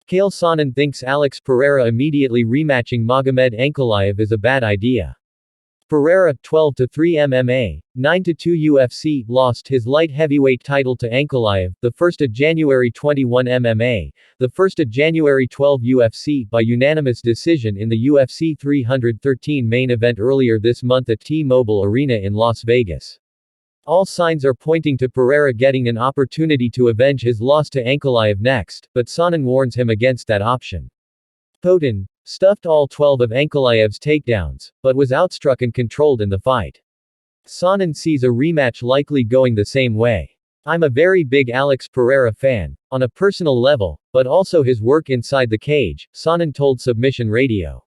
Chael Sonnen thinks Alex Pereira immediately rematching Magomed Ankalaev is a bad idea. Pereira, 12-3 MMA, 9-2 UFC, lost his light heavyweight title to Ankalaev, the 1st January 21 MMA, the 1st January 12 UFC by unanimous decision in the UFC 313 main event earlier this month at T-Mobile Arena in Las Vegas. All signs are pointing to Pereira getting an opportunity to avenge his loss to Ankalaev next, but Sonnen warns him against that option. Poatan stuffed all 12 of Ankalaev's takedowns, but was outstruck and controlled in the fight. Sonnen sees a rematch likely going the same way. I'm a very big Alex Pereira fan, on a personal level, but also his work inside the cage, Sonnen told Submission Radio.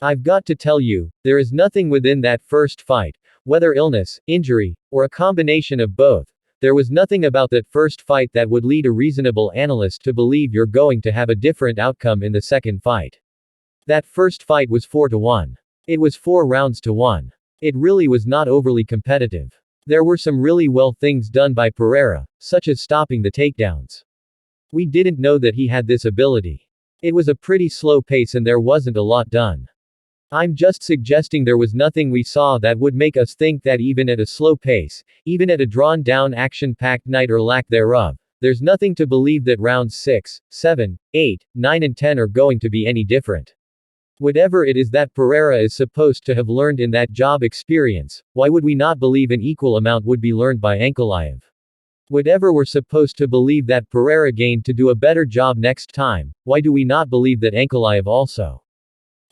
I've got to tell you, there is nothing within that first fight, whether illness, injury, or a combination of both, there was nothing about that first fight that would lead a reasonable analyst to believe you're going to have a different outcome in the second fight. That first fight was 4-1. It was 4 rounds to 1. It really was not overly competitive. There were some really well things done by Pereira, such as stopping the takedowns. We didn't know that he had this ability. It was a pretty slow pace and there wasn't a lot done. I'm just suggesting there was nothing we saw that would make us think that even at a slow pace, even at a drawn-down action-packed night or lack thereof, there's nothing to believe that rounds 6, 7, 8, 9 and 10 are going to be any different. Whatever it is that Pereira is supposed to have learned in that job experience, why would we not believe an equal amount would be learned by Ankalaev? Whatever we're supposed to believe that Pereira gained to do a better job next time, why do we not believe that Ankalaev also?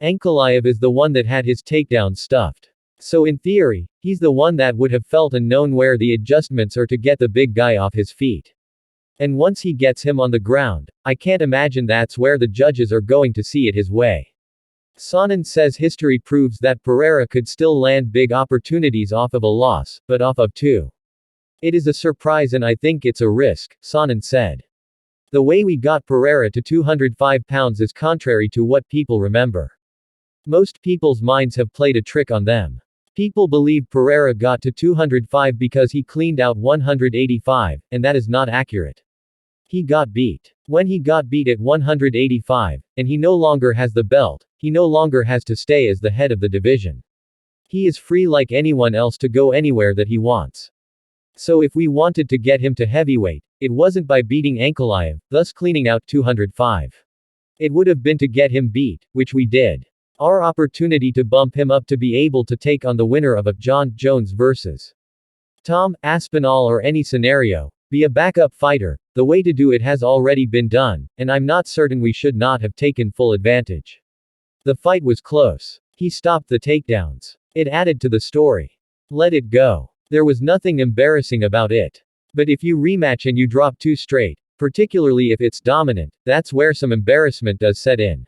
Ankalaev is the one that had his takedown stuffed. So in theory, he's the one that would have felt and known where the adjustments are to get the big guy off his feet. And once he gets him on the ground, I can't imagine that's where the judges are going to see it his way. Sonnen says history proves that Pereira could still land big opportunities off of a loss, but off of 2. It is a surprise and I think it's a risk, Sonnen said. The way we got Pereira to 205 pounds is contrary to what people remember. Most people's minds have played a trick on them. People believe Pereira got to 205 because he cleaned out 185, and that is not accurate. He got beat. When he got beat at 185, and he no longer has the belt, he no longer has to stay as the head of the division. He is free like anyone else to go anywhere that he wants. So if we wanted to get him to heavyweight, it wasn't by beating Ankalaev, thus cleaning out 205. It would have been to get him beat, which we did. Our opportunity to bump him up to be able to take on the winner of a John Jones vs. Tom Aspinall or any scenario, be a backup fighter, the way to do it has already been done, and I'm not certain we should not have taken full advantage. The fight was close. He stopped the takedowns. It added to the story. Let it go. There was nothing embarrassing about it. But if you rematch and you drop 2 straight, particularly if it's dominant, that's where some embarrassment does set in.